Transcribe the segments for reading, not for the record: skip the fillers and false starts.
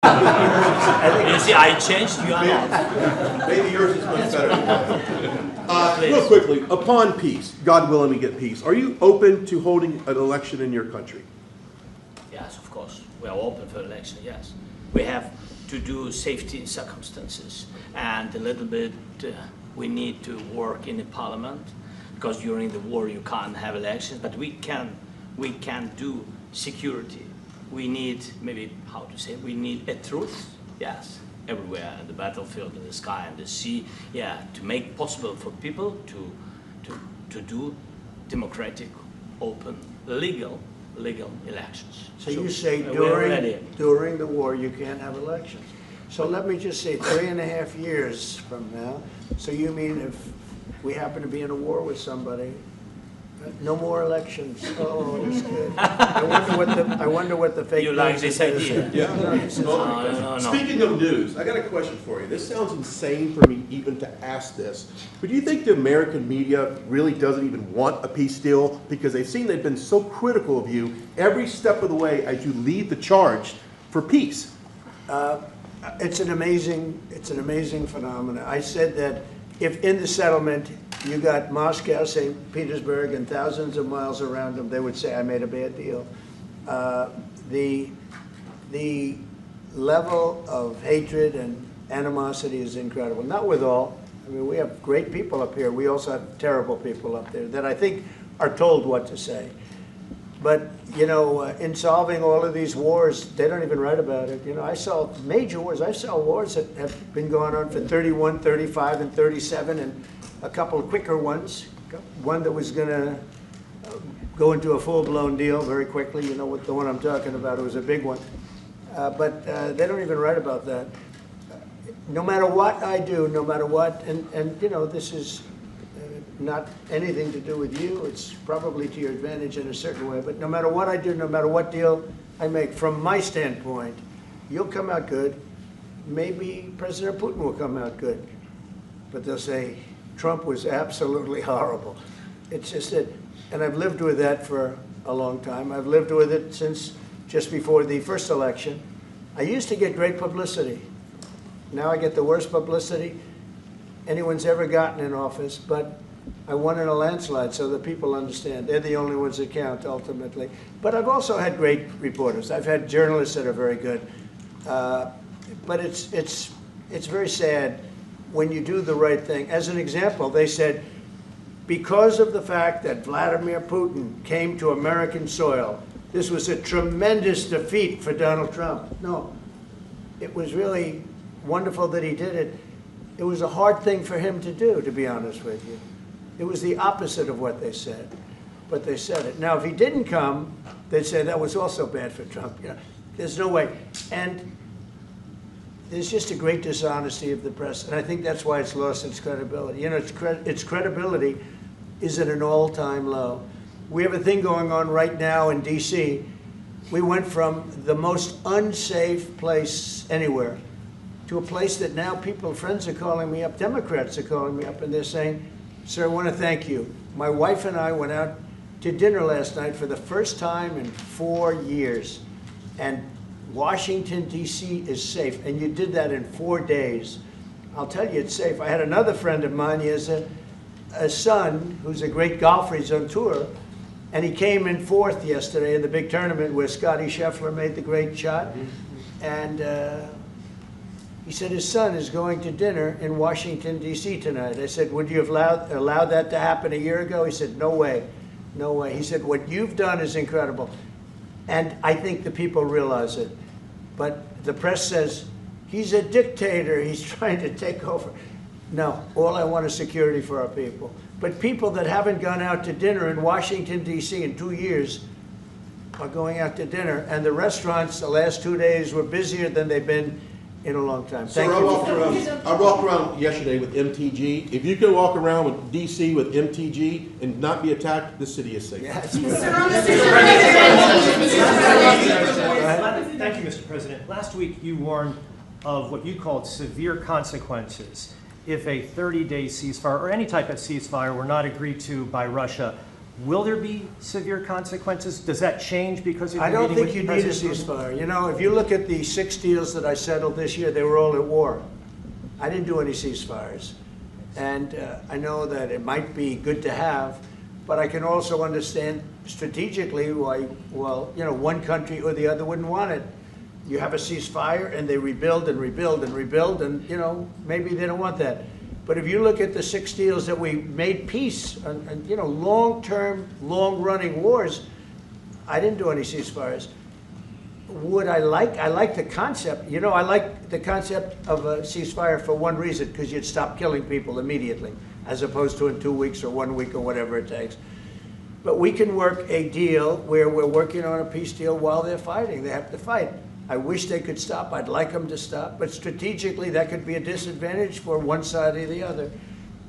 You see, I changed, you are not. Maybe yours is much better. Real quickly, upon peace, God willing we get peace, are you open to holding an election in your country? Yes, of course. We are open for election, yes. We have to do safety circumstances, and a little bit we need to work in the parliament, because during the war you can't have elections, but we can do security. We need, maybe, how to say, we need a truth, yes, everywhere, in the battlefield, in the sky, in the sea, yeah, to make possible for people to do democratic, open, legal elections. So you say during the war you can't have elections. So let me just say 3.5 years from now, so you mean if we happen to be in a war with somebody, no more elections. Oh, that's good. I wonder what the fake You like this idea? Yeah. No. Speaking of news, I got a question for you. This sounds insane for me even to ask this, but do you think the American media really doesn't even want a peace deal because they've seen they've been so critical of you every step of the way as you lead the charge for peace? It's an amazing phenomenon. I said that if in the settlement you got Moscow, St. Petersburg, and thousands of miles around them, they would say, I made a bad deal. The level of hatred and animosity is incredible. Not with all. I mean, we have great people up here. We also have terrible people up there that I think are told what to say. But, you know, in solving all of these wars, they don't even write about it. You know, I saw major wars. I saw wars that have been going on for 31, 35, and 37, and a couple of quicker ones. One that was going to go into a full-blown deal very quickly. You know what the one I'm talking about. It was a big one. But they don't even write about that. No matter what I do, no matter what, and you know, this is not anything to do with you. It's probably to your advantage in a certain way. But no matter what I do, no matter what deal I make, from my standpoint, you'll come out good. Maybe President Putin will come out good. But they'll say, Trump was absolutely horrible. It's just that, and I've lived with that for a long time. I've lived with it since just before the first election. I used to get great publicity. Now I get the worst publicity anyone's ever gotten in office, but I won in a landslide, so that people understand. They're the only ones that count, ultimately. But I've also had great reporters. I've had journalists that are very good. But it's very sad when you do the right thing. As an example, they said, because of the fact that Vladimir Putin came to American soil, this was a tremendous defeat for Donald Trump. No, it was really wonderful that he did it. It was a hard thing for him to do, to be honest with you. It was the opposite of what they said, but they said it. Now, if he didn't come, they'd say that was also bad for Trump. You know, there's no way. And there's just a great dishonesty of the press, and I think that's why it's lost its credibility. You know, its credibility is at an all-time low. We have a thing going on right now in D.C. We went from the most unsafe place anywhere to a place that now people, friends are calling me up, Democrats are calling me up, and they're saying, sir, I want to thank you. My wife and I went out to dinner last night for the first time in 4 years, and Washington, D.C. is safe, and you did that in 4 days. I'll tell you, it's safe. I had another friend of mine. He has a son who's a great golfer. He's on tour, and he came in 4th yesterday in the big tournament where Scotty Scheffler made the great shot, and he said his son is going to dinner in Washington, D.C. tonight. I said, would you have allowed that to happen a year ago? He said, no way, no way. He said, what you've done is incredible. And I think the people realize it. But the press says, he's a dictator, he's trying to take over. No, all I want is security for our people. But people that haven't gone out to dinner in Washington, D.C. in 2 years are going out to dinner. And the restaurants the last 2 days were busier than they've been in a long time. Thank you. I walked around yesterday with MTG. If you can walk around with DC with MTG and not be attacked, the city is safe. Yes. Thank you, Mr. President. Last week you warned of what you called severe consequences if a 30-day ceasefire or any type of ceasefire were not agreed to by Russia. Will there be severe consequences? Does that change because of I your don't meeting think with you need a President Putin? ceasefire. You know, if you look at the 6 deals that I settled this year, they were all at war. I didn't do any ceasefires. And I know that it might be good to have, but I can also understand strategically why, well, you know, one country or the other wouldn't want it. You have a ceasefire and they rebuild and rebuild and rebuild, and, you know, maybe they don't want that. But if you look at the 6 deals that we made peace and you know, long-term, long-running wars, I didn't do any ceasefires. Would I like the concept, you know, I like the concept of a ceasefire for one reason, because you'd stop killing people immediately, as opposed to in 2 weeks or 1 week or whatever it takes. But we can work a deal where we're working on a peace deal while they're fighting. They have to fight. I wish they could stop. I'd like them to stop. But strategically, that could be a disadvantage for one side or the other.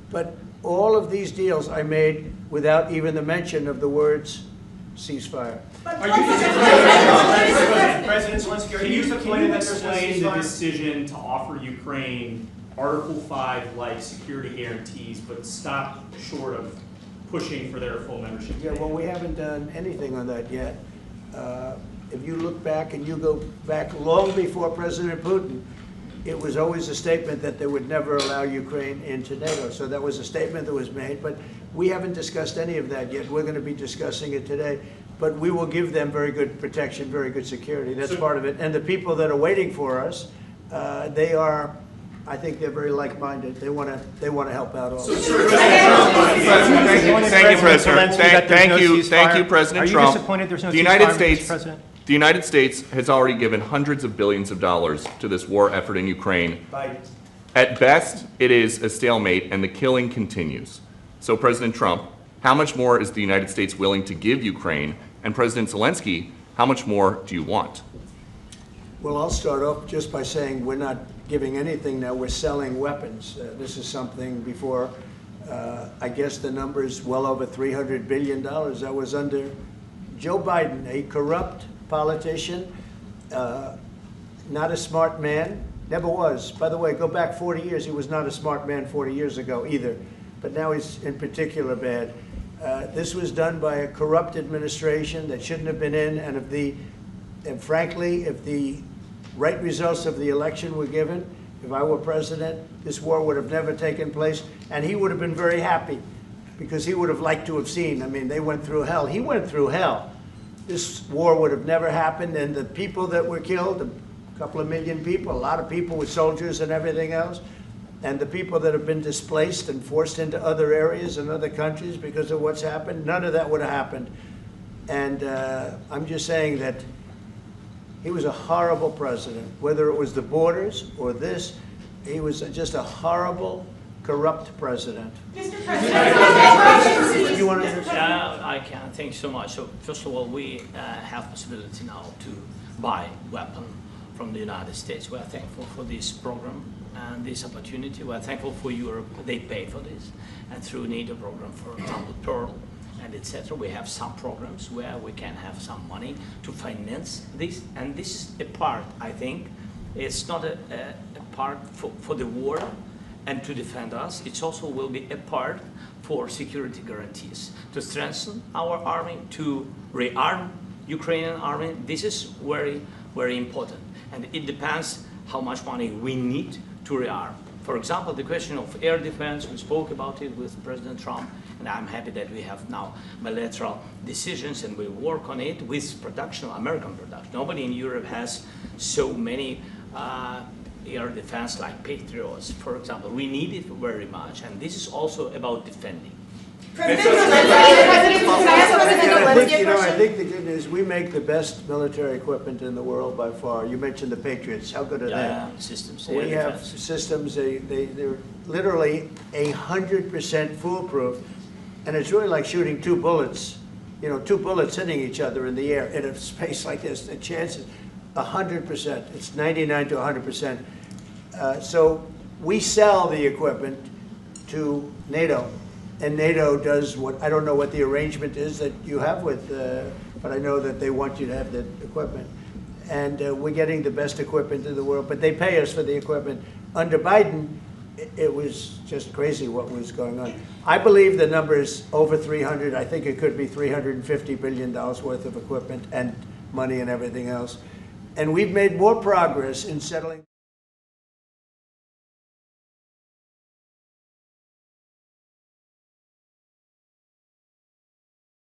But all of these deals I made without even the mention of the words ceasefire. Are you President Zelensky, are you disappointed that there's no explain the ceasefire? decision to offer Ukraine Article 5-like security guarantees, but stop short of pushing for their full membership? Yeah, well, we haven't done anything on that yet. If you look back and you go back long before President Putin, it was always a statement that they would never allow Ukraine into NATO. So that was a statement that was made, but we haven't discussed any of that yet. We're going to be discussing it today. But we will give them very good protection, very good security. That's part of it. And the people that are waiting for us, they are, I think they're very like-minded. They want to help out also. Thank you, President. Thank you, President Trump. Are you disappointed there's no The United ceasefire, Mr. States, President? the United States has already given hundreds of billions of dollars to this war effort in Ukraine. At best, it is a stalemate, and the killing continues. So, President Trump, how much more is the United States willing to give Ukraine? And President Zelensky, how much more do you want? Well, I'll start off just by saying we're not giving anything now. We're selling weapons. This is something before, I guess the number is well over $300 billion. That was under Joe Biden, a corrupt politician, not a smart man, never was. By the way, go back 40 years, he was not a smart man 40 years ago either, but now he's in particular bad. This was done by a corrupt administration that shouldn't have been in, and frankly, if the right results of the election were given, if I were president, this war would have never taken place, and he would have been very happy, because he would have liked to have seen. I mean, they went through hell. He went through hell. This war would have never happened, and the people that were killed, a couple of million people, a lot of people with soldiers and everything else, and the people that have been displaced and forced into other areas and other countries because of what's happened, none of that would have happened. And I'm just saying that he was a horrible president, whether it was the borders or this. He was just a horrible, corrupt president. Mr. President, You want to? Yeah, I can. Thank you so much. So first of all, we have possibility now to buy weapon from the United States. We are thankful for this program and this opportunity. We are thankful for Europe. They pay for this. And through NATO program, for example, Pearl and etc., we have some programs where we can have some money to finance this. And this is a part, I think, it's not a part for the war and to defend us. It also will be a part for security guarantees, to strengthen our army, to rearm Ukrainian army. This is very, very important. And it depends how much money we need to rearm. For example, the question of air defense, we spoke about it with President Trump, and I'm happy that we have now bilateral decisions and we work on it with production, American production. Nobody in Europe has so many air defense like Patriots, for example. We need it very much, and this is also about defending. President Zelensky, can I ask President Zelensky a I question? think the good news, we make the best military equipment in the world by far. You mentioned the Patriots. How good are they? Systems, We air have defense. systems, they're literally 100% foolproof. And it's really like shooting two bullets, you know, two bullets hitting each other in the air in a space like this. The chances, 100%. It's 99 to 100%. So we sell the equipment to NATO. And NATO does what, I don't know what the arrangement is that you have with, but I know that they want you to have the equipment. And we're getting the best equipment in the world, but they pay us for the equipment. Under Biden, it was just crazy what was going on. I believe the number is over 300. I think it could be $350 billion worth of equipment and money and everything else. And we've made more progress in settling